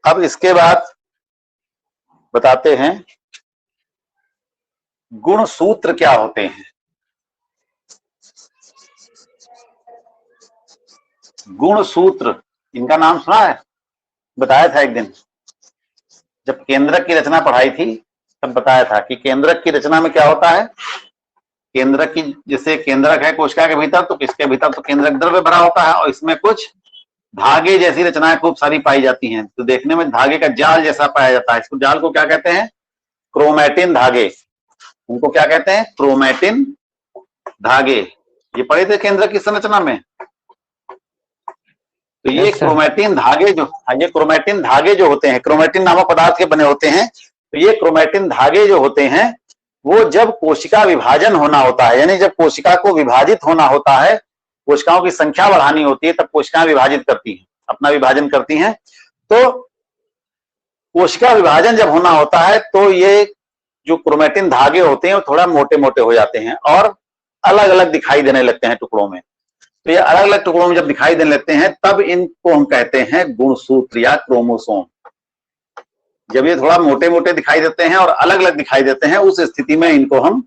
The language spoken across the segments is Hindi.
अब इसके बाद बताते हैं गुण सूत्र क्या होते हैं। गुण सूत्र, इनका नाम सुना है? बताया था एक दिन जब केंद्रक की रचना पढ़ाई थी, तब बताया था कि केंद्रक की रचना में क्या होता है। केंद्रक की, जैसे केंद्रक है कोशिका के भीतर, तो किसके भीतर तो केंद्रक द्रव्य भरा होता है और इसमें कुछ धागे जैसी रचनाएं खूब सारी पाई जाती हैं, तो देखने में धागे का जाल जैसा पाया जाता है। इसको जाल को क्या कहते हैं? क्रोमैटिन धागे। उनको क्या कहते हैं? क्रोमैटिन धागे। ये पढ़े थे केंद्रक की संरचना में। तो ये क्रोमैटिन धागे जो, ये क्रोमैटिन धागे जो होते हैं, क्रोमैटिन नामक पदार्थ के बने होते हैं। तो ये क्रोमैटिन धागे जो होते हैं वो जब कोशिका विभाजन होना होता है, यानी जब कोशिका को विभाजित होना होता है, कोशिकाओं की संख्या बढ़ानी होती है, तब कोशिकाएं विभाजित करती हैं, अपना विभाजन करती हैं। तो कोशिका विभाजन जब होना होता है तो ये जो क्रोमैटिन धागे होते हैं वो थोड़ा मोटे मोटे हो जाते हैं और अलग अलग दिखाई देने लगते हैं टुकड़ों में। तो ये अलग अलग टुकड़ों में जब दिखाई देने लगते हैं तब इनको हम कहते हैं गुणसूत्र या क्रोमोसोम। जब ये थोड़ा मोटे मोटे दिखाई देते हैं और अलग अलग दिखाई देते हैं, उस स्थिति में इनको हम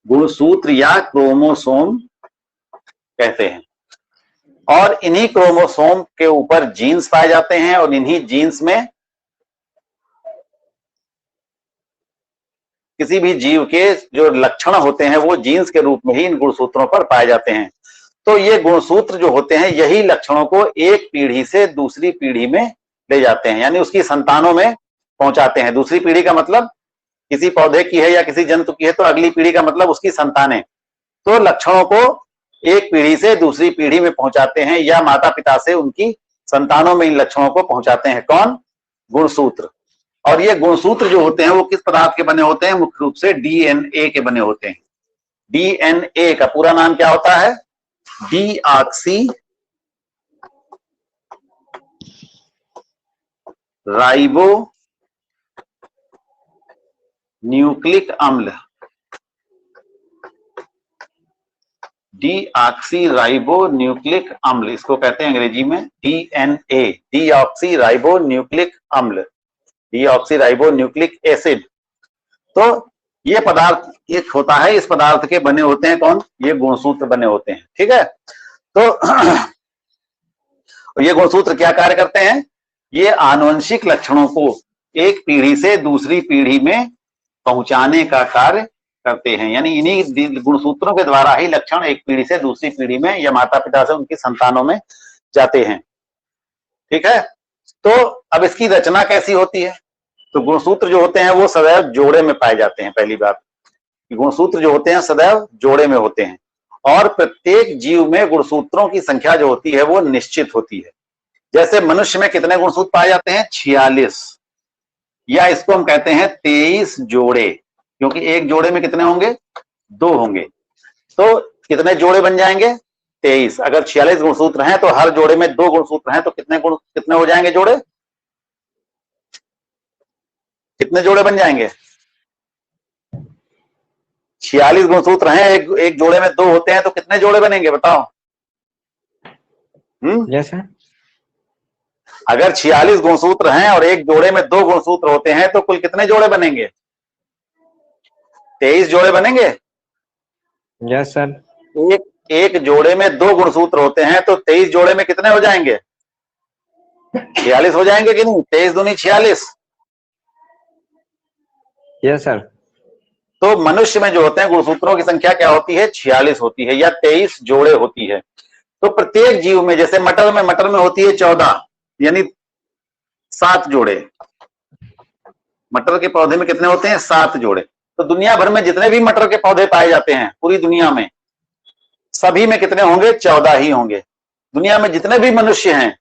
गुणसूत्र या क्रोमोसोम कहते हैं। और इन्हीं क्रोमोसोम के ऊपर जीन्स पाए जाते हैं और इन्हीं जीन्स में किसी भी जीव के जो लक्षण होते हैं वो जीन्स के रूप में ही इन गुणसूत्रों पर पाए जाते हैं। तो ये गुणसूत्र जो होते हैं यही लक्षणों को एक पीढ़ी से दूसरी पीढ़ी में ले जाते हैं, यानी उसकी संतानों में पहुंचाते हैं। दूसरी पीढ़ी का मतलब किसी पौधे की है या किसी जंतु की है, तो अगली पीढ़ी का मतलब उसकी संतानें। तो लक्षणों को एक पीढ़ी से दूसरी पीढ़ी में पहुंचाते हैं या माता पिता से उनकी संतानों में इन लक्षणों को पहुंचाते हैं। कौन? गुणसूत्र। और ये गुणसूत्र जो होते हैं वो किस पदार्थ के बने होते हैं? मुख्य रूप से डीएनए के बने होते हैं। डीएनए का पूरा नाम क्या होता है? डीऑक्सी राइबो न्यूक्लिक अम्ल। डीऑक्सी राइबो न्यूक्लिक अम्ल, इसको कहते हैं अंग्रेजी में डीएनए, डीऑक्सी राइबो न्यूक्लिक अम्ल, डीऑक्सी राइबो न्यूक्लिक एसिड। तो ये पदार्थ एक होता है, इस पदार्थ के बने होते हैं कौन? ये गुणसूत्र बने होते हैं। ठीक है। तो ये गुणसूत्र क्या कार्य करते हैं? ये आनुवंशिक लक्षणों को एक पीढ़ी से दूसरी पीढ़ी में पहुंचाने का कार्य करते हैं, यानी इन्हीं गुणसूत्रों के द्वारा ही लक्षण एक पीढ़ी से दूसरी पीढ़ी में या माता पिता से उनकी संतानों में जाते हैं। ठीक है। तो अब इसकी रचना कैसी होती है? तो गुणसूत्र जो होते हैं वो सदैव जोड़े में पाए जाते हैं। पहली बात, गुणसूत्र जो होते हैं सदैव जोड़े में होते हैं और प्रत्येक जीव में गुणसूत्रों की संख्या जो होती है वो निश्चित होती है। जैसे मनुष्य में कितने गुणसूत्र पाए जाते हैं? 46, या इसको हम कहते हैं 23 जोड़े, क्योंकि एक जोड़े में कितने होंगे? 2 होंगे। तो कितने जोड़े बन जाएंगे? 23। अगर 46 गुणसूत्र हैं तो हर जोड़े में 2 गुणसूत्र हैं, तो कितने हो जाएंगे जोड़े? कितने जोड़े बन जाएंगे? 46 गुणसूत्र हैं, एक जोड़े में 2 होते हैं, तो कितने जोड़े बनेंगे बताओ? Yes sir. अगर 46 गुणसूत्र हैं और एक जोड़े में 2 गुणसूत्र होते हैं तो कुल कितने जोड़े बनेंगे? 23 जोड़े बनेंगे। Yes sir. एक जोड़े में 2 गुणसूत्र होते हैं तो 23 जोड़े में कितने हो जाएंगे? 46 हो जाएंगे कि नहीं? 23 दूनी 46। Yes sir. तो मनुष्य में जो होते हैं गुणसूत्रों की संख्या क्या होती है? 46 होती है या 23 जोड़े होती है। तो प्रत्येक जीव में, जैसे मटर में होती है 14, यानी 7 जोड़े। मटर के पौधे में कितने होते हैं? 7 जोड़े। तो दुनिया भर में जितने भी मटर के पौधे पाए जाते हैं पूरी दुनिया में, सभी में कितने होंगे? 14 ही होंगे। दुनिया में जितने भी मनुष्य हैं,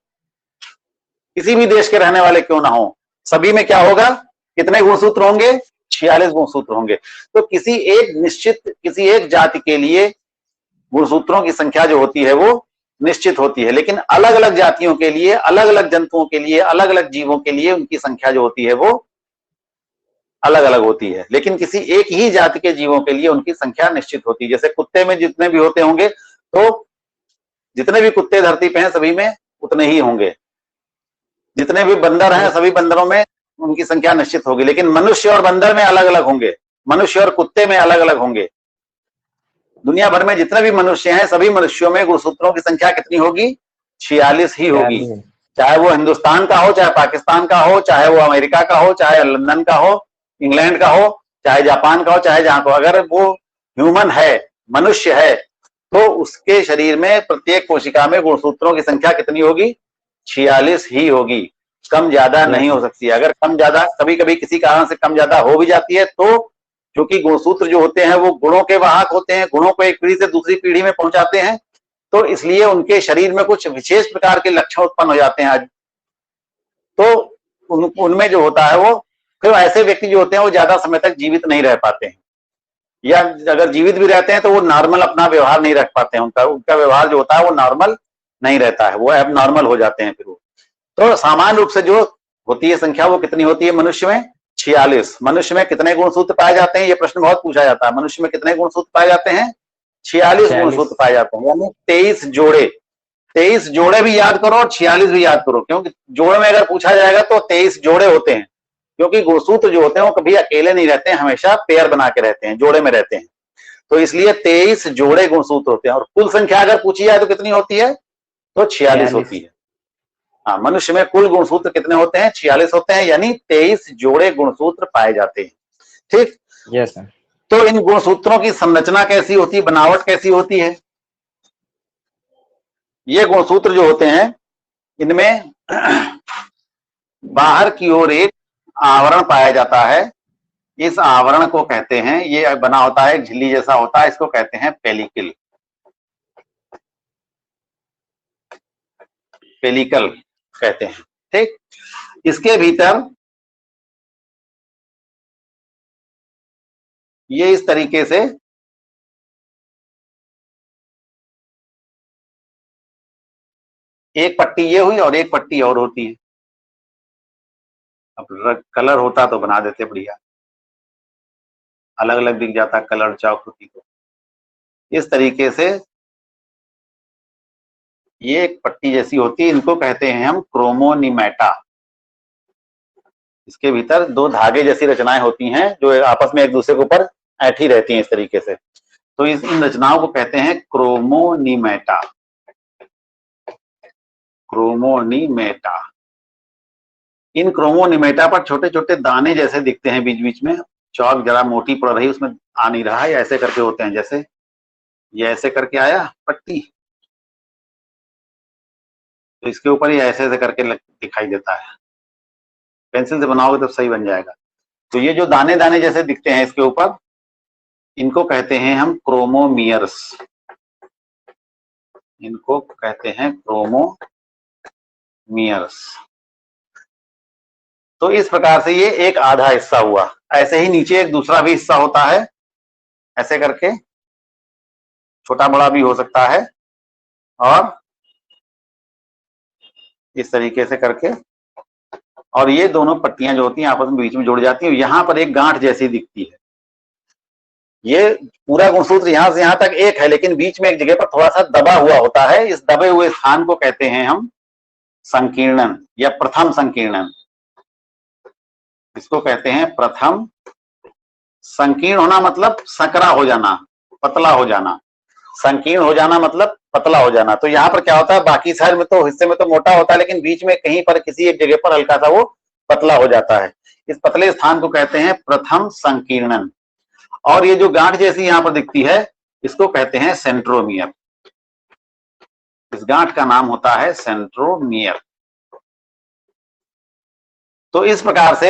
किसी भी देश के रहने वाले क्यों ना हो, सभी में क्या होगा? कितने गुणसूत्र होंगे? 46 गुणसूत्र होंगे। तो किसी एक जाति के लिए गुणसूत्रों की संख्या जो होती है वो निश्चित होती है, लेकिन अलग अलग जातियों के लिए, अलग अलग जंतुओं के लिए, अलग अलग जीवों के लिए उनकी संख्या जो होती है वो अलग अलग होती है। लेकिन किसी एक ही जाति के जीवों के लिए उनकी संख्या निश्चित होती है। जैसे कुत्ते में जितने भी होते होंगे, तो जितने भी कुत्ते धरती पे हैं सभी में उतने ही होंगे। जितने भी बंदर हैं सभी बंदरों में उनकी संख्या निश्चित होगी, लेकिन मनुष्य और बंदर में अलग अलग होंगे, मनुष्य और कुत्ते में अलग अलग होंगे। दुनिया भर में जितने भी मनुष्य हैं सभी मनुष्यों में गुणसूत्रों की संख्या कितनी होगी? 46 ही होगी। चाहे वो हिंदुस्तान का हो, चाहे पाकिस्तान का हो, चाहे वो अमेरिका का हो, चाहे लंदन का हो, इंग्लैंड का हो, चाहे जापान का हो, चाहे जहां का हो, अगर वो ह्यूमन है, मनुष्य है, तो उसके शरीर में प्रत्येक कोशिका में गुणसूत्रों की संख्या कितनी होगी? 46 ही होगी, कम ज्यादा नहीं हो सकती। अगर कम ज्यादा कभी कभी किसी कारण से कम ज्यादा हो भी जाती है तो क्योंकि गुणसूत्र जो होते हैं वो गुणों के वाहक होते हैं, गुणों को एक पीढ़ी से दूसरी पीढ़ी में पहुंचाते हैं, तो इसलिए उनके शरीर में कुछ विशेष प्रकार के लक्षण उत्पन्न हो जाते हैं आज। तो उनमें जो होता है वो फिर ऐसे व्यक्ति जो होते हैं वो ज्यादा समय तक जीवित नहीं रह पाते हैं, या अगर जीवित भी रहते हैं तो वो नॉर्मल अपना व्यवहार नहीं रख पाते हैं, उनका व्यवहार जो होता है वो नॉर्मल नहीं रहता है, वो अब नॉर्मल हो जाते हैं फिर वो। तो सामान्य रूप से जो होती है संख्या वो कितनी होती है मनुष्य में? 46। मनुष्य में कितने गुणसूत्र पाए जाते हैं? ये प्रश्न बहुत पूछा जाता है। मनुष्य में कितने गुणसूत्र पाए जाते हैं? 46 गुणसूत्र पाए जाते हैं, यानी 23 जोड़े। 23 जोड़े भी याद करो और 46 भी याद करो, क्योंकि जोड़े में अगर पूछा जाएगा तो 23 जोड़े होते हैं, क्योंकि गुणसूत्र जो होते हैं वो कभी अकेले नहीं रहते हैं, हमेशा पेयर बना के रहते हैं, जोड़े में रहते हैं। तो इसलिए 23 जोड़े गुणसूत्र होते हैं। और कुल संख्या अगर पूछी जाए तो कितनी होती है? तो 46 होती है। हाँ, मनुष्य में कुल गुणसूत्र कितने होते हैं? 46 होते हैं, यानी 23 जोड़े गुणसूत्र पाए जाते हैं। ठीक, यस सर। तो इन गुणसूत्रों की संरचना कैसी होती है, बनावट कैसी होती है? ये गुणसूत्र जो होते हैं इनमें बाहर की ओर एक आवरण पाया जाता है, इस आवरण को कहते हैं, ये बना होता है झिल्ली जैसा होता है, इसको कहते हैं पेलिकल। पेलिकल कहते हैं। ठीक, इसके भीतर ये इस तरीके से एक पट्टी ये हुई और एक पट्टी और होती है। अब कलर होता तो बना देते बढ़िया, अलग अलग दिख जाता कलर चौक होती तो। इस तरीके से ये एक पट्टी जैसी होती है, इनको कहते हैं हम क्रोमोनिमेटा। इसके भीतर दो धागे जैसी रचनाएं होती हैं जो आपस में एक दूसरे के ऊपर ऐठी रहती हैं इस तरीके से, तो इन रचनाओं को कहते हैं क्रोमोनिमेटा। क्रोमोनिमेटा। इन क्रोमोनिमेटा पर छोटे छोटे दाने जैसे दिखते हैं बीच बीच में, चौक जरा मोटी पड़ रही उसमें आ नहीं रहा है, ऐसे करके होते हैं, जैसे ये ऐसे करके आया पट्टी, तो इसके ऊपर ये ऐसे ऐसे करके दिखाई देता है। पेंसिल से बनाओगे तो सही बन जाएगा। तो ये जो दाने दाने जैसे दिखते हैं इसके ऊपर, इनको कहते हैं हम क्रोमोमियर्स। इनको कहते हैं क्रोमोमियर्स। तो इस प्रकार से ये एक आधा हिस्सा हुआ। ऐसे ही नीचे एक दूसरा भी हिस्सा होता है, ऐसे करके, छोटा बड़ा भी हो सकता है, और इस तरीके से करके, और ये दोनों पट्टियां जो होती हैं आपस में बीच में जुड़ जाती हैं। यहां पर एक गांठ जैसी दिखती है। ये पूरा गुणसूत्र यहां से यहां तक एक है, लेकिन बीच में एक जगह पर थोड़ा सा दबा हुआ होता है। इस दबे हुए स्थान को कहते हैं हम संकीर्णन या प्रथम संकीर्णन। इसको कहते हैं प्रथम। संकीर्ण होना मतलब संकरा हो जाना, पतला हो जाना। संकीर्ण हो जाना मतलब पतला हो जाना। तो यहाँ पर क्या होता है, बाकी साइड में तो हिस्से में तो मोटा होता है, लेकिन बीच में कहीं पर किसी एक जगह पर हल्का सा वो पतला हो जाता है। इस पतले स्थान को कहते हैं प्रथम संकीर्णन। और ये जो गांठ जैसी यहाँ पर दिखती है इसको कहते हैं सेंट्रोमियर। इस गांठ का नाम होता है सेंट्रोमियर। तो इस प्रकार से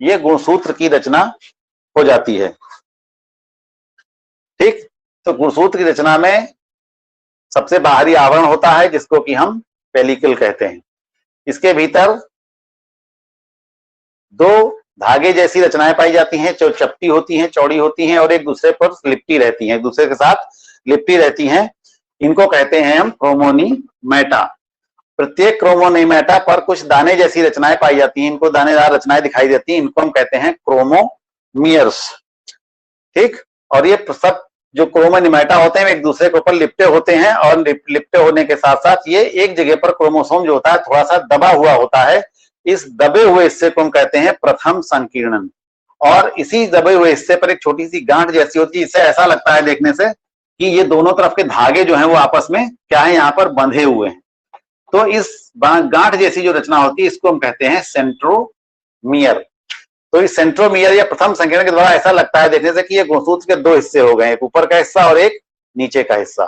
ये गुणसूत्र की रचना हो जाती है। ठीक, तो गुणसूत्र की रचना में सबसे बाहरी आवरण होता है जिसको कि हम पेलिकल कहते हैं। इसके भीतर दो धागे जैसी रचनाएं पाई जाती हैं, जो चपटी होती हैं, चौड़ी होती हैं, और एक दूसरे पर लिपटी रहती हैं, एक दूसरे के साथ लिपटी रहती हैं। इनको कहते हैं हम क्रोमोनिमेटा। प्रत्येक क्रोमोनिमेटा पर कुछ दाने जैसी रचनाएं पाई जाती हैं, इनको दानेदार रचनाएं दिखाई देती हैं, इनको हम कहते हैं क्रोमोमियर्स। ठीक, और ये सब जो क्रोमोनिमेटा होते हैं एक दूसरे के ऊपर लिपटे होते हैं, और लिपटे होने के साथ साथ ये एक जगह पर क्रोमोसोम जो होता है थोड़ा सा दबा हुआ होता है। इस दबे हुए हिस्से को हम कहते हैं प्रथम संकीर्णन। और इसी दबे हुए हिस्से पर एक छोटी सी गांठ जैसी होती है, इससे ऐसा लगता है देखने से कि ये दोनों तरफ के धागे जो हैं वो आपस में क्या है, यहाँ पर बंधे हुए हैं। तो इस गांठ जैसी जो रचना होती है इसको हम कहते हैं सेंट्रोमियर। तो इस सेंट्रोमियर या प्रथम संकीर्ण के द्वारा ऐसा लगता है देखने से कि ये गुणसूत्र के दो हिस्से हो गए, एक ऊपर का हिस्सा और एक नीचे का हिस्सा।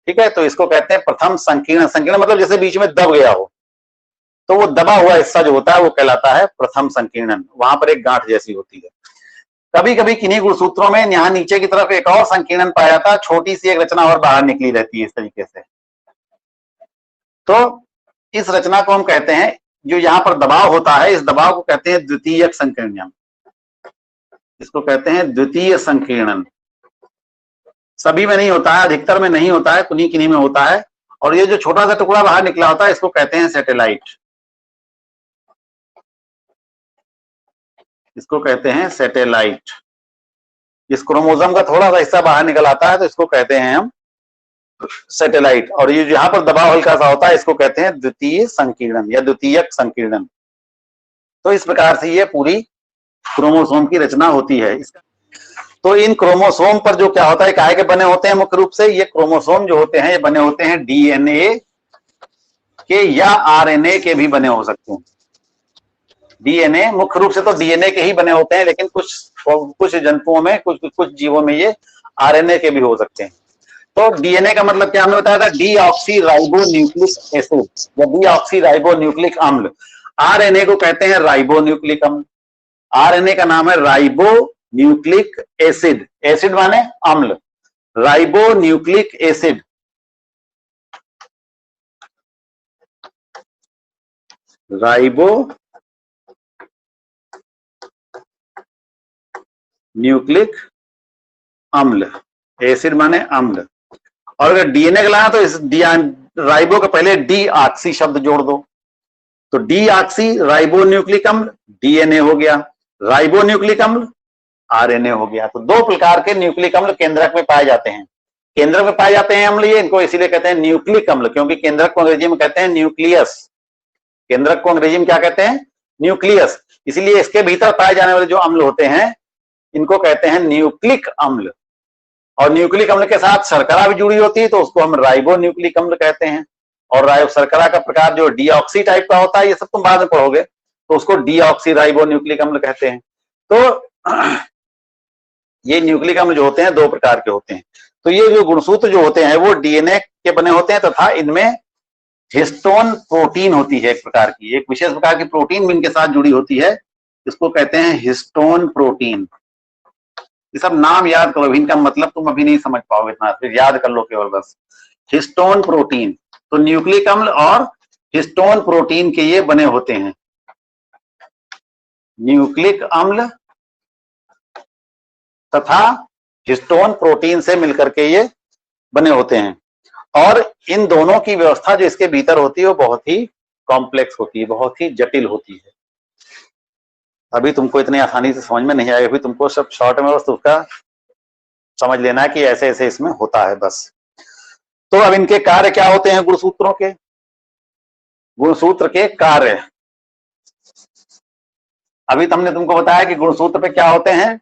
ठीक है, तो इसको कहते हैं प्रथम संकीर्ण। संकीर्ण मतलब जैसे बीच में दब गया हो, तो वो दबा हुआ हिस्सा जो होता है वो कहलाता है प्रथम संकीर्णन। वहां पर एक गांठ जैसी होती है। कभी कभी किन्हीं गुणसूत्रों में यहाँ नीचे की तरफ एक और संकीर्णन पाया जाता है, छोटी सी एक रचना और बाहर निकली रहती है इस तरीके से। तो इस रचना को हम कहते हैं, जो यहाँ पर दबाव होता है इस दबाव को कहते हैं द्वितीयक संकीर्णन। इसको कहते हैं द्वितीय संकीर्णन। सभी में नहीं होता है, अधिकतर में नहीं होता है, किन्हीं किन्हीं में होता है। और ये जो छोटा सा टुकड़ा बाहर निकला होता है इसको कहते हैं सैटेलाइट। इसको कहते हैं सैटेलाइट। इस क्रोमोसोम का थोड़ा सा हिस्सा बाहर निकल आता है तो इसको कहते हैं हम सैटेलाइट। और ये यहाँ पर दबाव हल्का सा होता है इसको कहते हैं द्वितीय संकीर्णन या द्वितीयक संकीर्णन। तो इस प्रकार से ये पूरी क्रोमोसोम की रचना होती है। तो इन क्रोमोसोम पर जो क्या होता है, काहे के बने होते हैं मुख्य रूप से, ये क्रोमोसोम जो होते हैं ये बने होते हैं डीएनए के या आरएनए के भी बने हो सकते हैं। डीएनए मुख्य रूप से तो डीएनए के ही बने होते हैं, लेकिन कुछ जंतुओं में, कुछ जीवों में ये आरएनए के भी हो सकते हैं। तो डीएनए का मतलब क्या हमने बताया था, डीऑक्सी राइबो न्यूक्लिक एसिड या डीऑक्सी राइबो न्यूक्लिक अम्ल। आरएनए को कहते हैं राइबो न्यूक्लिक अम्ल। आरएनए का नाम है राइबो न्यूक्लिक एसिड। एसिड माने अम्ल, ribo nucleic acid. Ribo nucleic अम्ल, एसिड माने अम्ल। और अगर डीएनए का लाना तो इस राइबो के पहले डीऑक्सी शब्द जोड़ दो, तो डीऑक्सी राइबो न्यूक्लिक अम्ल डीएनए हो गया, राइबो न्यूक्लिक अम्ल आरएनए हो गया। तो दो प्रकार के न्यूक्लिक अम्ल केंद्रक में पाए जाते हैं। केंद्रक में पाए जाते हैं अम्ल ये, इनको इसीलिए कहते हैं न्यूक्लिक अम्ल, क्योंकि केंद्रक को अंग्रेजी में कहते हैं न्यूक्लियस। केंद्रक को अंग्रेजी में क्या कहते हैं, न्यूक्लियस। इसीलिए इसके भीतर पाए जाने वाले जो अम्ल होते हैं इनको कहते हैं न्यूक्लिक अम्ल। और न्यूक्लिक अम्ल के साथ शर्करा भी जुड़ी होती है तो उसको हम राइबो न्यूक्लिक अम्ल कहते हैं। और शर्करा का प्रकार जो डीऑक्सी टाइप का होता है, ये सब तुम बाद में पढ़ोगे, तो उसको डीऑक्सी राइबो न्यूक्लिक अम्ल कहते हैं। तो ये न्यूक्लिक अम्ल जो होते हैं दो प्रकार के होते हैं। तो ये जो गुणसूत्र जो होते हैं वो डीएनए के बने होते हैं, तथा इनमें हिस्टोन प्रोटीन होती है एक प्रकार की, एक विशेष प्रकार की प्रोटीन भी इनके साथ जुड़ी होती है, इसको कहते हैं हिस्टोन प्रोटीन। ये सब नाम याद करो, इनका मतलब तुम अभी नहीं समझ पाओगे इतना, फिर याद कर लो केवल बस। हिस्टोन प्रोटीन, तो न्यूक्लिक अम्ल और हिस्टोन प्रोटीन के ये बने होते हैं। न्यूक्लिक अम्ल तथा हिस्टोन प्रोटीन से मिलकर के ये बने होते हैं। और इन दोनों की व्यवस्था जो इसके भीतर होती है वो बहुत ही कॉम्प्लेक्स होती है, बहुत ही जटिल होती है। अभी तुमको इतनी आसानी से समझ में नहीं आएगा, अभी तुमको सब शॉर्ट में बस उसका समझ लेना है कि ऐसे ऐसे इसमें होता है बस। तो अब इनके कार्य क्या होते हैं गुणसूत्रों के, गुणसूत्र के कार्य। अभी हमने तुमको बताया कि गुणसूत्र पे क्या होते हैं,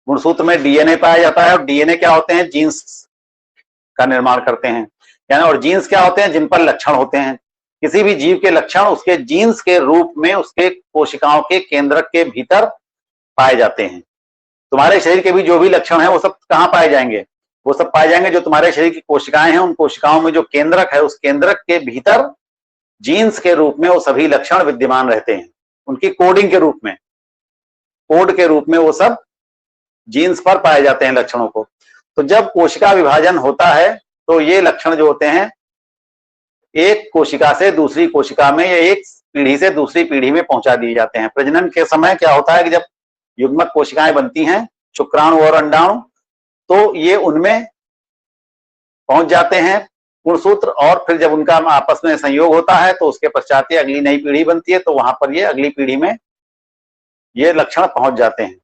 गुणसूत्र में डीएनए पाया जाता है, और डीएनए क्या होते हैं, जीन्स का निर्माण करते हैं। यानी और जीन्स क्या होते हैं, जिन पर लक्षण होते हैं। किसी भी जीव के लक्षण उसके जीन्स के रूप में उसके कोशिकाओं के केंद्रक के भीतर पाए जाते हैं। तुम्हारे शरीर के भी जो भी लक्षण है वो सब कहाँ पाए जाएंगे, वो सब पाए जाएंगे जो तुम्हारे शरीर की कोशिकाएं हैं, उन कोशिकाओं में जो केंद्रक है उस केंद्रक के भीतर जीन्स के रूप में वो सभी लक्षण विद्यमान रहते हैं। उनकी कोडिंग के रूप में, कोड के रूप में वो सब जीन्स पर पाए जाते हैं लक्षणों को। तो जब कोशिका विभाजन होता है तो ये लक्षण जो होते हैं एक कोशिका से दूसरी कोशिका में या एक पीढ़ी से दूसरी पीढ़ी में पहुंचा दिए जाते हैं। प्रजनन के समय क्या होता है कि जब युग्मक कोशिकाएं बनती हैं, शुक्राणु और अंडाणु, तो ये उनमें पहुंच जाते हैं गुणसूत्र, और फिर जब उनका आपस में संयोग होता है तो उसके पश्चात ये अगली नई पीढ़ी बनती है, तो वहां पर ये अगली पीढ़ी में ये लक्षण पहुंच जाते हैं।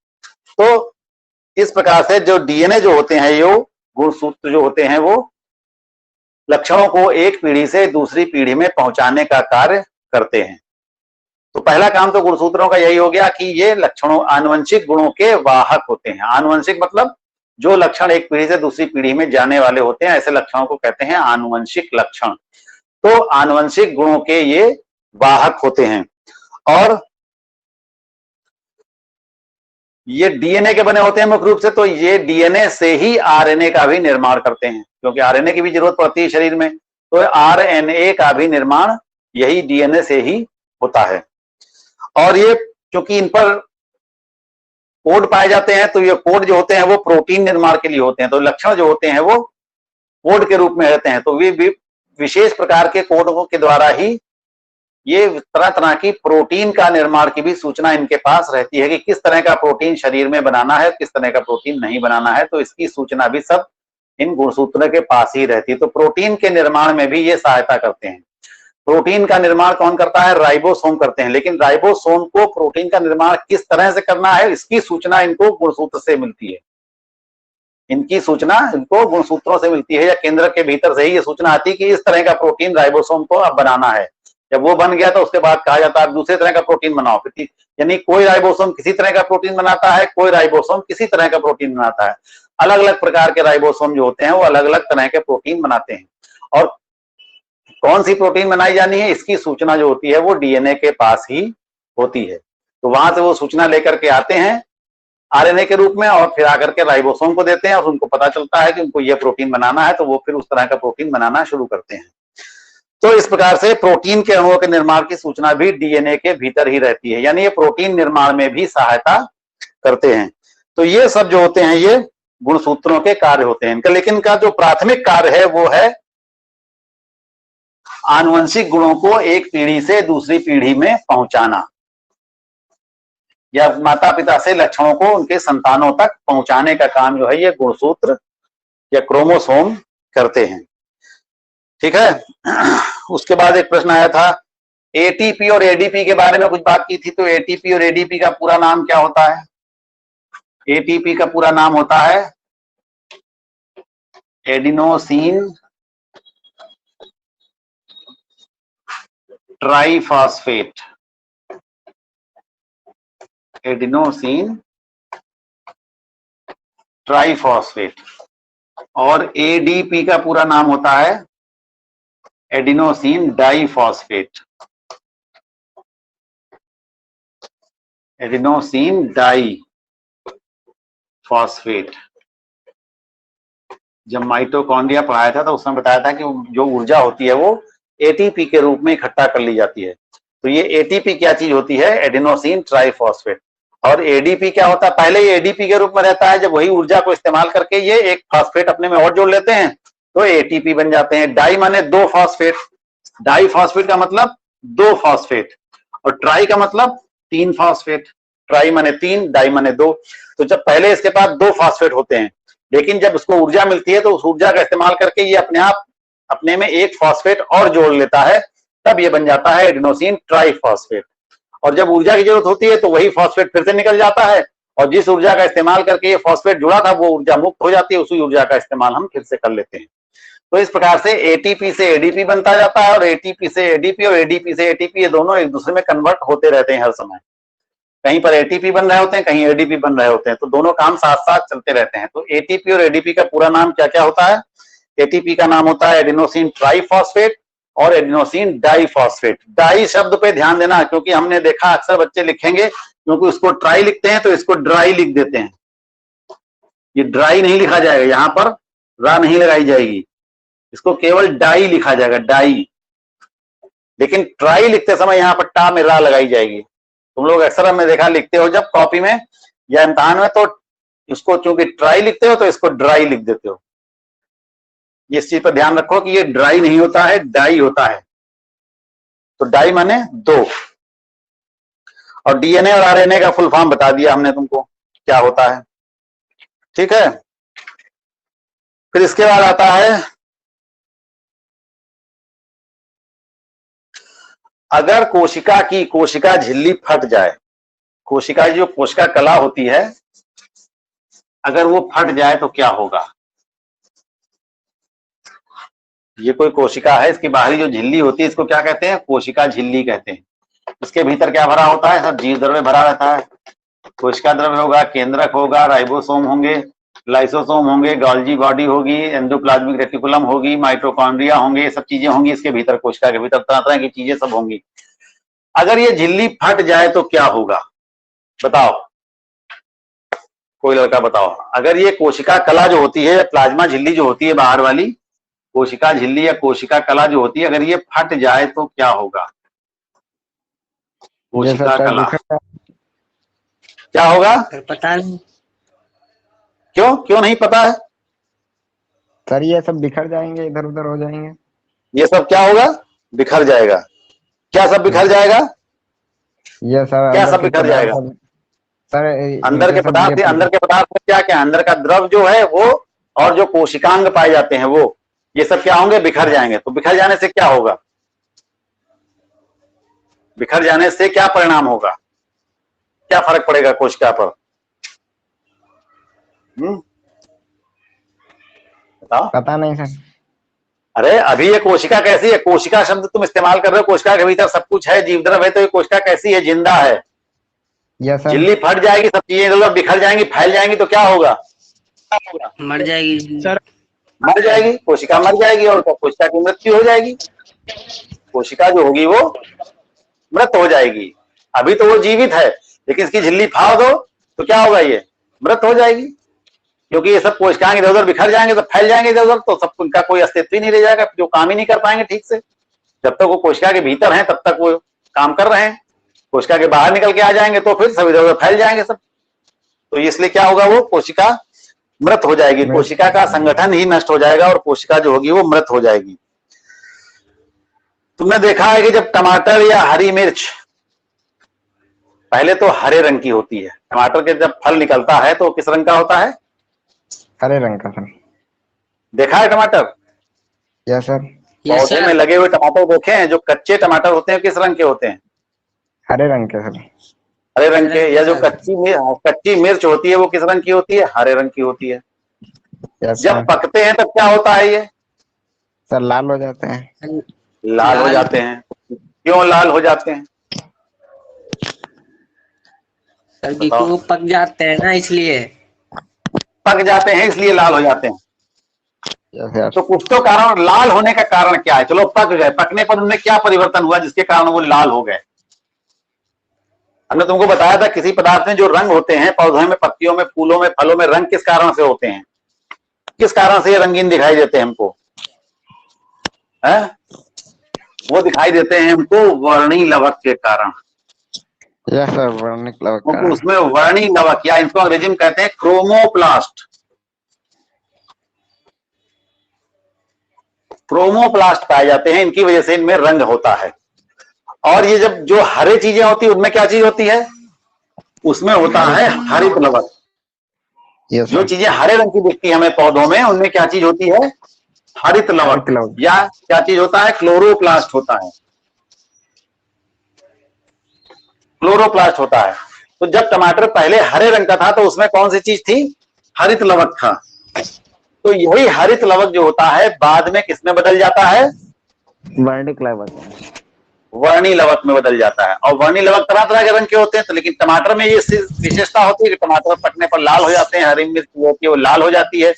तो इस प्रकार से जो डीएनए जो होते हैं गुणसूत्र जो होते हैं वो लक्षणों को एक पीढ़ी से दूसरी पीढ़ी में पहुंचाने का कार्य करते हैं। तो पहला काम तो गुणसूत्रों का यही हो गया कि ये लक्षणों आनुवंशिक गुणों के वाहक होते हैं। आनुवंशिक मतलब जो लक्षण एक पीढ़ी से दूसरी पीढ़ी में जाने वाले होते हैं, ऐसे लक्षणों को कहते हैं आनुवंशिक लक्षण। तो आनुवंशिक गुणों के ये वाहक होते हैं और ये डीएनए के बने होते हैं मुख्य रूप से। तो ये डीएनए से ही आरएनए का भी निर्माण करते हैं, क्योंकि आरएनए की भी जरूरत पड़ती है शरीर में। तो आरएनए का भी निर्माण यही डीएनए से ही होता है। और ये क्योंकि इन पर कोड पाए जाते हैं, तो ये कोड जो होते हैं वो प्रोटीन निर्माण के लिए होते हैं। तो लक्षण जो होते हैं वो कोड के रूप में रहते हैं। तो वे विशेष प्रकार के कोडों के द्वारा ही ये तरह तरह की प्रोटीन का निर्माण की भी सूचना इनके पास रहती है कि किस तरह का प्रोटीन शरीर में बनाना है, किस तरह का प्रोटीन नहीं बनाना है। तो इसकी सूचना भी सब इन गुणसूत्रों के पास ही रहती है। तो प्रोटीन के निर्माण में भी ये सहायता करते हैं। प्रोटीन का निर्माण कौन करता है? राइबोसोम करते हैं। लेकिन राइबोसोम को प्रोटीन का निर्माण किस तरह से करना है, इसकी सूचना इनको गुणसूत्र से मिलती है। इनकी सूचना इनको गुणसूत्रों से मिलती है, या केंद्र के भीतर से ही ये सूचना आती है कि इस तरह का प्रोटीन राइबोसोम को अब बनाना है। जब वो बन गया तो उसके बाद कहा जाता है दूसरे तरह का प्रोटीन बनाओ। फिर यानी कोई राइबोसोम किसी तरह का प्रोटीन बनाता है, कोई राइबोसोम किसी तरह का प्रोटीन बनाता है। अलग अलग प्रकार के राइबोसोम जो होते हैं वो अलग अलग तरह के प्रोटीन बनाते हैं। और कौन सी प्रोटीन बनाई जानी है, इसकी सूचना जो होती है वो डीएनए के पास ही होती है। तो वहां से वो सूचना लेकर के आते हैं आरएनए के रूप में, और फिर आकर के राइबोसोम को देते हैं और उनको पता चलता है कि उनको ये प्रोटीन बनाना है। तो वो फिर उस तरह का प्रोटीन बनाना शुरू करते हैं। तो इस प्रकार से प्रोटीन के अणुओं के निर्माण की सूचना भी डीएनए के भीतर ही रहती है, यानी ये प्रोटीन निर्माण में भी सहायता करते हैं। तो ये सब जो होते हैं ये गुणसूत्रों के कार्य होते हैं इनका। लेकिन इनका जो प्राथमिक कार्य है वो है आनुवंशिक गुणों को एक पीढ़ी से दूसरी पीढ़ी में पहुंचाना, या माता पिता से लक्षणों को उनके संतानों तक पहुंचाने का काम जो है ये गुणसूत्र या क्रोमोसोम करते हैं। ठीक है। उसके बाद एक प्रश्न आया था एटीपी और एडीपी के बारे में कुछ बात की थी। तो एटीपी और एडीपी का पूरा नाम क्या होता है? एटीपी का पूरा नाम होता है एडिनोसिन ट्राइफॉस्फेट। Adenosine triphosphate. और एडीपी का पूरा नाम होता है एडिनोसिन डाइफॉस्फेट। Adenosine diphosphate. जब माइटोकॉन्ड्रिया पढ़ाया था तो उसमें बताया था कि जो ऊर्जा होती है वो एटीपी के रूप में इकट्ठा कर ली जाती है। तो ये एटीपी क्या चीज होती है? Adenosine triphosphate. और एडीपी क्या होता है? पहले ये एडीपी के रूप में रहता है, जब वही ऊर्जा को इस्तेमाल करके ये एक फॉस्फेट अपने में और जोड़ लेते हैं तो एटीपी बन जाते हैं। डाई माने दो फॉस्फेट, डाई फॉस्फेट का मतलब दो फॉस्फेट, और ट्राई का मतलब तीन फॉस्फेट। ट्राई माने तीन, डाई माने दो। तो जब पहले इसके पास दो फॉस्फेट होते हैं, लेकिन जब उसको ऊर्जा मिलती है तो उस ऊर्जा का इस्तेमाल करके ये अपने आप अपने में एक फॉस्फेट और जोड़ लेता है, तब ये बन जाता है एडिनोसिन ट्राइफॉस्फेट। और जब ऊर्जा की जरूरत होती है तो वही फॉस्फेट फिर से निकल जाता है, और जिस ऊर्जा का इस्तेमाल करके ये फॉस्फेट जुड़ा था वो ऊर्जा मुक्त हो जाती है, उसी ऊर्जा का इस्तेमाल हम फिर से कर लेते हैं। तो इस प्रकार से एटीपी से एडीपी बनता जाता है, और एटीपी से एडीपी और एडीपी से एटीपी, ये दोनों एक दूसरे में कन्वर्ट होते रहते हैं हर समय। कहीं पर एटीपी बन रहे होते हैं, कहीं एडीपी बन रहे होते हैं, तो दोनों काम साथ साथ चलते रहते हैं। तो एटीपी और एडीपी का पूरा नाम क्या क्या होता है? एटीपी का नाम होता है एडिनोसिन ट्राइफॉस्फेट और एडिनोसिन डाइफॉस्फेट। डाई शब्द पे ध्यान देना, क्योंकि हमने देखा अक्सर बच्चे लिखेंगे, क्योंकि उसको ट्राई लिखते हैं तो इसको ड्राई लिख देते हैं। ये ड्राई नहीं लिखा जाएगा, यहां पर रा नहीं लगाई जाएगी, इसको केवल डाई लिखा जाएगा, डाई। लेकिन ट्राई लिखते समय यहां पर टा में रा लगाई जाएगी। तुम लोग अक्सर हमने देखा लिखते हो जब कॉपी में या इम्तिहान में, तो इसको चूंकि ट्राई लिखते हो तो इसको ड्राई लिख देते हो। इस चीज पर ध्यान रखो कि ये ड्राई नहीं होता है, डाई होता है। तो डाई माने दो। और डीएनए और आरएनए का फुल फॉर्म बता दिया हमने तुमको क्या होता है। ठीक है। फिर इसके बाद आता है अगर कोशिका झिल्ली फट जाए, कोशिका जो कोशिका कला होती है अगर वो फट जाए तो क्या होगा? ये कोई कोशिका है, इसकी बाहरी जो झिल्ली होती है इसको क्या कहते हैं? कोशिका झिल्ली कहते हैं। इसके भीतर क्या भरा होता है? सब जीव द्रव्य भरा रहता है। कोशिका द्रव्य होगा, केंद्रक होगा, राइबोसोम होंगे, लाइसोसोम होंगे, गोल्जी बॉडी होगी, एंडोप्लाज्मिक रेटिकुलम होगी, माइटोकॉन्ड्रिया होंगे, ये सब चीजें होंगी इसके भीतर। कोशिका के भीतर तरह तरह की चीजें सब होंगी। अगर ये झिल्ली फट जाए तो क्या होगा? बताओ, कोई लड़का बताओ। अगर ये कोशिका कला जो होती है, प्लाज्मा झिल्ली जो होती है बाहर वाली, कोशिका झिल्ली या कोशिका कला जो होती है, अगर ये फट जाए तो क्या होगा? कोशिका कला क्या होगा? पता नहीं क्यों क्यों नहीं पता है? सर, ये सब बिखर जाएंगे, इधर उधर हो जाएंगे। ये सब क्या होगा? बिखर जाएगा। क्या सब बिखर जाएगा? ये सब क्या सब बिखर जाएगा? सर, अंदर के पदार्थ, अंदर के पदार्थ में क्या क्या? अंदर का द्रव जो है वो, और जो कोशिकांग पाए जाते हैं वो, ये सब क्या होंगे? बिखर जाएंगे। तो बिखर जाने से क्या होगा? बिखर जाने से क्या परिणाम होगा? क्या फर्क पड़ेगा कोशिका पर? बताओ। पता नहीं सर। अरे अभी ये कोशिका कैसी है? कोशिका शब्द तुम इस्तेमाल कर रहे हो, कोशिका के भीतर सब कुछ है, जीव द्रव है, तो ये कोशिका कैसी है? जिंदा है। Yes sir. झिल्ली फट जाएगी, सब चीजें बिखर जाएंगी, फैल जाएंगी, तो क्या होगा? मर जाएगी सर। मर जाएगी, कोशिका मर जाएगी, और कोशिका की मृत्यु हो जाएगी। कोशिका जो होगी वो मृत हो जाएगी। अभी तो वो जीवित है, लेकिन इसकी झिल्ली फाड़ दो तो क्या होगा? ये मृत हो जाएगी, क्योंकि ये सब कोशिकाएं इधर उधर बिखर जाएंगे, तो फैल जाएंगे इधर उधर, तो सब उनका कोई अस्तित्व ही नहीं रह जाएगा, जो काम ही नहीं कर पाएंगे ठीक से। जब तक वो कोशिका के भीतर हैं तब तक वो काम कर रहे हैं, कोशिका के बाहर निकल के आ जाएंगे तो फिर सब इधर उधर फैल जाएंगे सब। तो इसलिए क्या होगा? वो कोशिका मृत हो जाएगी, कोशिका का संगठन ही नष्ट हो जाएगा, और कोशिका जो होगी वो मृत हो जाएगी। तुमने देखा है कि जब टमाटर या हरी मिर्च पहले तो हरे रंग की होती है, टमाटर के जब फल निकलता है तो किस रंग का होता है? हरे रंग का सर। देखा है टमाटर? Yes sir. पौधे में लगे हुए टमाटर देखे हैं? जो कच्चे टमाटर होते हैं किस रंग के होते हैं? हरे रंग के सर। हरे रंग के। या जो कच्ची मिर्च होती है वो किस रंग की होती है? हरे रंग की होती है। जब पकते हैं तब क्या होता है? ये सर लाल हो जाते हैं। लाल हो जाते हैं। क्यों लाल हो जाते हैं? सर क्योंकि वो पक जाते हैं ना, इसलिए पक जाते हैं इसलिए लाल हो जाते हैं। तो कुछ तो कारण, लाल होने का कारण क्या है? चलो पक गए, पकने पर उनमें क्या परिवर्तन हुआ जिसके कारण वो लाल हो गए? हमने तुमको बताया था किसी पदार्थ में जो रंग होते हैं, पौधों में, पत्तियों में, फूलों में, फलों में, रंग किस कारण से होते हैं? किस कारण से ये रंगीन दिखाई देते हैं हमको? है? वो दिखाई देते हैं हमको वर्णी लवक के कारण। यस सर, वर्णिक लवक। क्योंकि उसमें वर्णी लवक, या इसको अंग्रेजी में कहते हैं क्रोमोप्लास्ट। क्रोमोप्लास्ट पाए जाते हैं, इनकी वजह से इनमें रंग होता है। और ये जब जो हरे चीजें होती है उनमें क्या चीज होती है? उसमें होता है हरित लवक। जो चीजें हरे रंग की दिखती है हमें पौधों में, उनमें क्या चीज होती है? हरित लवक। या क्या चीज होता है? क्लोरोप्लास्ट होता है। क्लोरोप्लास्ट होता है। तो जब टमाटर पहले हरे रंग का था तो उसमें कौन सी चीज थी? हरित लवक था। तो यही हरित लवक जो होता है बाद में किसमें बदल जाता है? वर्णिक लवक, वर्णी लवक में बदल जाता है। और वर्णी लवक तरह तरह के रंग के होते हैं, तो लेकिन टमाटर में ये विशेषता होती है कि टमाटर पकने पर लाल हो जाते हैं। हरी मिर्च होती है वो लाल हो जाती है,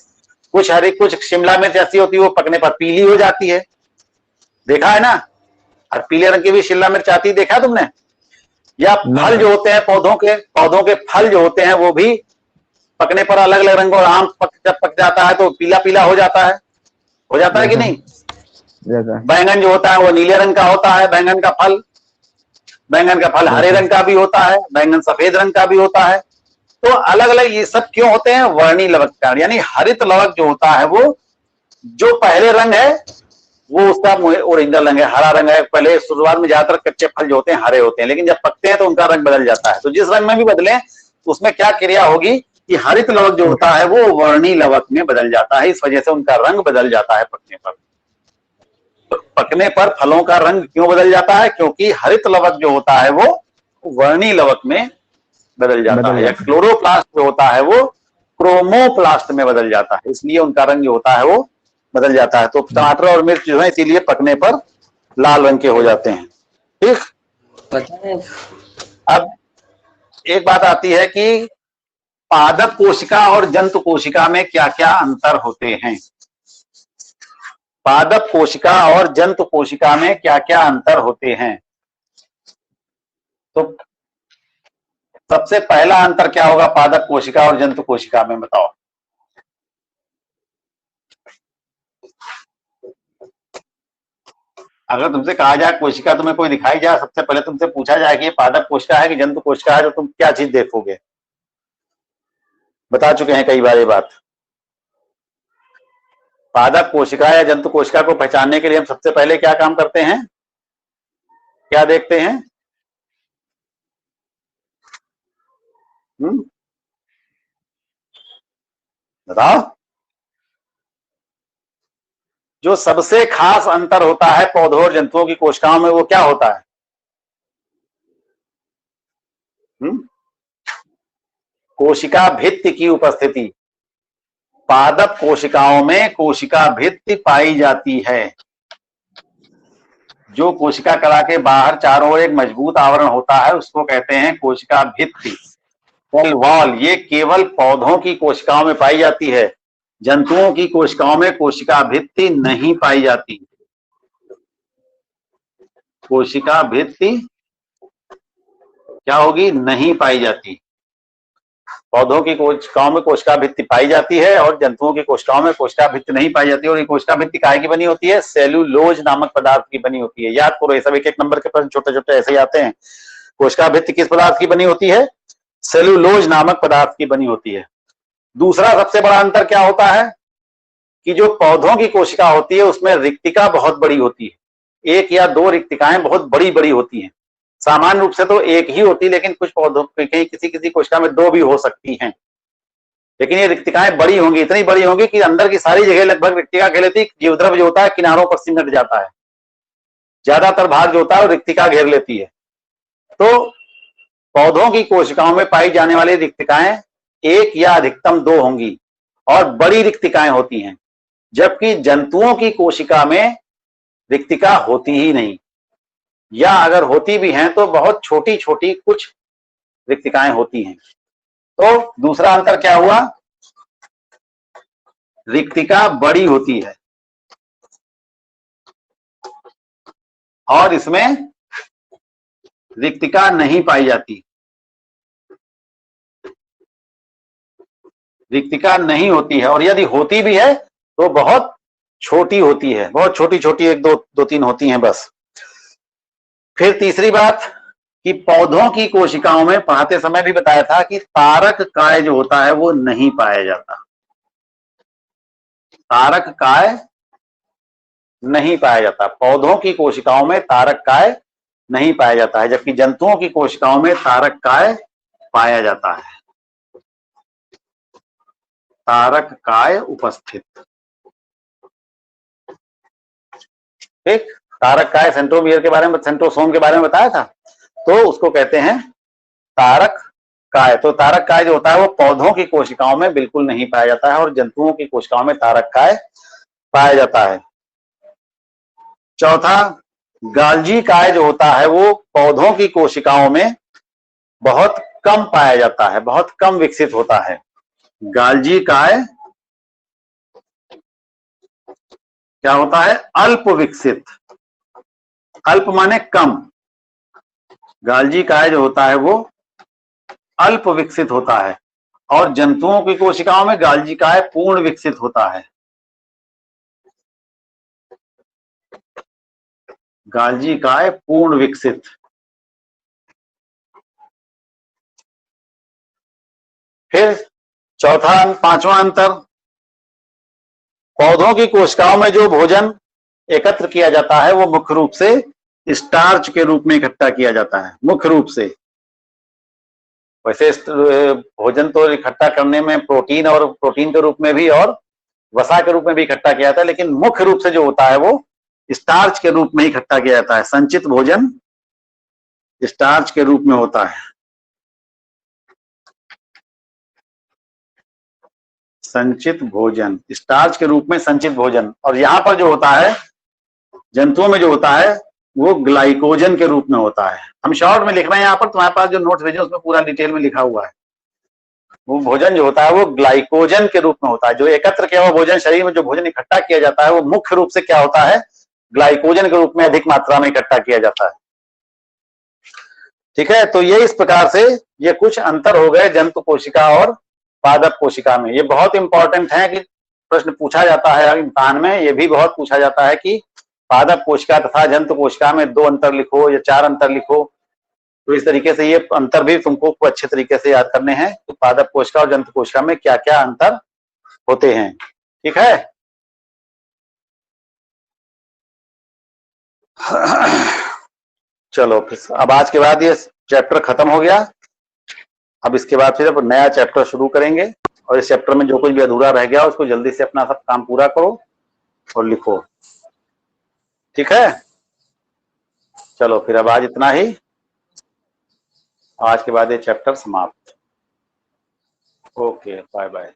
कुछ हरी, कुछ शिमला मिर्च ऐसी होती है वो पकने पर पीली हो जाती है। देखा है ना? और पीले रंग की भी शिमला मिर्च आती है, देखा तुमने? या फल जो होते हैं पौधों के फल जो होते हैं वो भी पकने पर अलग अलग रंग, और आम जब पक जाता है तो पीला पीला हो जाता है कि नहीं? बैंगन जो होता है वो नीले रंग का होता है, बैंगन का फल हरे रंग का भी होता है, बैंगन सफेद रंग का भी होता है। तो अलग अलग ये सब क्यों होते हैं? वर्णी लवक का। यानी हरित लवक जो होता है वो जो पहले रंग है वो उसका ओरिजिनल रंग है, हरा रंग है। पहले शुरुआत में ज्यादातर कच्चे फल जो होते हैं हरे होते हैं, लेकिन जब पकते हैं तो उनका रंग बदल जाता है। तो जिस रंग में भी बदले उसमें क्या क्रिया होगी कि हरित लवक जो होता है वो वर्णी लवक में बदल जाता है। इस वजह से उनका रंग बदल जाता है पकने पर। तो पकने पर फलों का रंग क्यों बदल जाता है? क्योंकि हरित लवक जो होता है वो वर्णी लवक में बदल जाता है। क्लोरोप्लास्ट जो होता है वो क्रोमोप्लास्ट में बदल जाता है, इसलिए उनका रंग जो होता है वो बदल जाता है। तो टमाटर और मिर्च जो है इसीलिए पकने पर लाल रंग के हो जाते हैं। ठीक, पता है। अब एक बात आती है कि पादप कोशिका और जंतु कोशिका में क्या क्या अंतर होते हैं। पादप कोशिका और जंतु कोशिका में क्या क्या अंतर होते हैं। तो सबसे पहला अंतर क्या होगा पादप कोशिका और जंतु कोशिका में, बताओ। अगर तुमसे कहा जाए कोशिका तुम्हें कोई दिखाई जाए, सबसे पहले तुमसे पूछा जाए कि ये पादप कोशिका है कि जंतु कोशिका है, तो तुम क्या चीज देखोगे? बता चुके हैं कई बार ये बात। पादप कोशिका या जंतु कोशिका को पहचानने के लिए हम सबसे पहले क्या काम करते हैं, क्या देखते हैं? बताओ। जो सबसे खास अंतर होता है पौधों और जंतुओं की कोशिकाओं में, वो क्या होता है? कोशिका भित्ति की उपस्थिति। पादप कोशिकाओं में कोशिका भित्ति पाई जाती है। जो कोशिका कला के बाहर चारों ओर एक मजबूत आवरण होता है उसको कहते हैं कोशिका भित्ति, सेल वॉल। ये केवल पौधों की कोशिकाओं में पाई जाती है, जंतुओं की कोशिकाओं में कोशिका भित्ति नहीं पाई जाती। कोशिका भित्ति क्या होगी? नहीं पाई जाती। पौधों की कोशिकाओं में कोशिका भित्ति पाई जाती है और जंतुओं की कोशिकाओं में कोशिका भित्ति नहीं पाई जाती। और ये कोशिका भित्ति काहे की बनी होती है? सेल्यूलोज नामक पदार्थ की बनी होती है। याद करो, ये सब एक एक नंबर के प्रश्न छोटे छोटे ऐसे ही आते हैं। कोशिका भित्ति किस पदार्थ की बनी होती है? सेल्यूलोज नामक पदार्थ की बनी होती है। दूसरा सबसे बड़ा अंतर क्या होता है कि जो पौधों की कोशिका होती है उसमें रिक्तिका बहुत बड़ी होती है। एक या दो रिक्तिकाएं बहुत बड़ी बड़ी होती हैं। सामान्य रूप से तो एक ही होती, लेकिन कुछ पौधों कहीं किसी किसी कोशिका में दो भी हो सकती हैं। लेकिन ये रिक्तिकाएं बड़ी होंगी, इतनी बड़ी होंगी कि अंदर की सारी जगह लगभग रिक्तिका घेर लेती। जीवद्रव्य जो होता है किनारों पर सिमट जाता है, ज्यादातर भाग जो होता है वो रिक्तिका घेर लेती है। तो पौधों की कोशिकाओं में पाई जाने वाली रिक्तिकाएं एक या अधिकतम दो होंगी और बड़ी रिक्तिकाएं होती हैं, जबकि जंतुओं की कोशिका में रिक्तिका होती ही नहीं, या अगर होती भी हैं तो बहुत छोटी छोटी कुछ रिक्तिकाएं होती हैं। तो दूसरा अंतर क्या हुआ? रिक्तिका बड़ी होती है और इसमें रिक्तिका नहीं पाई जाती। रिक्तिका नहीं होती है, और यदि होती भी है तो बहुत छोटी होती है, बहुत छोटी छोटी, एक दो तीन होती हैं बस। फिर तीसरी बात कि पौधों की कोशिकाओं में पढ़ाते समय भी बताया था कि तारक काय जो होता है वो नहीं पाया जाता। तारक काय नहीं पाया जाता। पौधों की कोशिकाओं में तारक काय नहीं पाया जाता है, जबकि जंतुओं की कोशिकाओं में तारक काय पाया जाता है। तारक काय उपस्थित। ठीक, तारक काय सेंट्रोमियर के बारे में, सेंट्रोसोम के बारे में बताया था, तो उसको कहते हैं तारक काय। तो तारक काय जो होता है वो पौधों की कोशिकाओं में बिल्कुल नहीं पाया जाता है और जंतुओं की कोशिकाओं में तारक काय पाया जाता है। चौथा, गाल्जी काय जो होता है वो पौधों की कोशिकाओं में बहुत कम पाया जाता है, बहुत कम विकसित होता है। गाल्जी काय क्या होता है? अल्प विकसित। अल्प माने कम। गाल्जी काय जो होता है वो अल्प विकसित होता है और जंतुओं की कोशिकाओं में गाल्जी काय पूर्ण विकसित होता है। गाल्जी काय पूर्ण विकसित। फिर चौथा पांचवा अंतर, पौधों की कोशिकाओं में जो भोजन एकत्र किया जाता है वो मुख्य रूप से स्टार्च के रूप में इकट्ठा किया जाता है। मुख्य रूप से, वैसे भोजन तो इकट्ठा करने में प्रोटीन और प्रोटीन के रूप में भी और वसा के रूप में भी इकट्ठा किया जाता है, लेकिन मुख्य रूप से जो होता है वो स्टार्च के रूप में इकट्ठा किया जाता है। संचित भोजन स्टार्च के रूप में होता है। संचित भोजन, स्टार्च के रूप में संचित भोजन। और यहाँ पर जो होता है जंतुओं में जो होता है वो ग्लाइकोजन के रूप में होता है। हम शॉर्ट में लिख रहे हैं यहाँ पर, तुम्हारे पास जो नोट्स भेजे उसमें पूरा डिटेल में लिखा हुआ है। वो भोजन जो होता है वो ग्लाइकोजन के रूप में होता है। जो एकत्र किया हुआ भोजन, शरीर में जो भोजन इकट्ठा किया जाता है वो मुख्य रूप से क्या होता है, ग्लाइकोजन के रूप में अधिक मात्रा में इकट्ठा किया जाता है। ठीक है, तो ये इस प्रकार से ये कुछ अंतर हो गए जंतु कोशिका और पादप कोशिका में। ये बहुत इंपॉर्टेंट है कि प्रश्न पूछा जाता है इम्तिहान में, ये भी बहुत पूछा जाता है कि पादप कोशिका तथा जंतु कोशिका में 2 अंतर लिखो या 4 अंतर लिखो। तो इस तरीके से ये अंतर भी तुमको अच्छे तरीके से याद करने हैं कि पादप कोशिका और जंतु कोशिका में क्या क्या अंतर होते हैं। ठीक है, चलो फिर अब आज के बाद ये चैप्टर खत्म हो गया। अब इसके बाद फिर नया चैप्टर शुरू करेंगे और इस चैप्टर में जो कुछ भी अधूरा रह गया उसको जल्दी से अपना सब काम पूरा करो और लिखो। ठीक है, चलो फिर अब आज इतना ही। आज के बाद ये चैप्टर समाप्त। Okay, bye bye.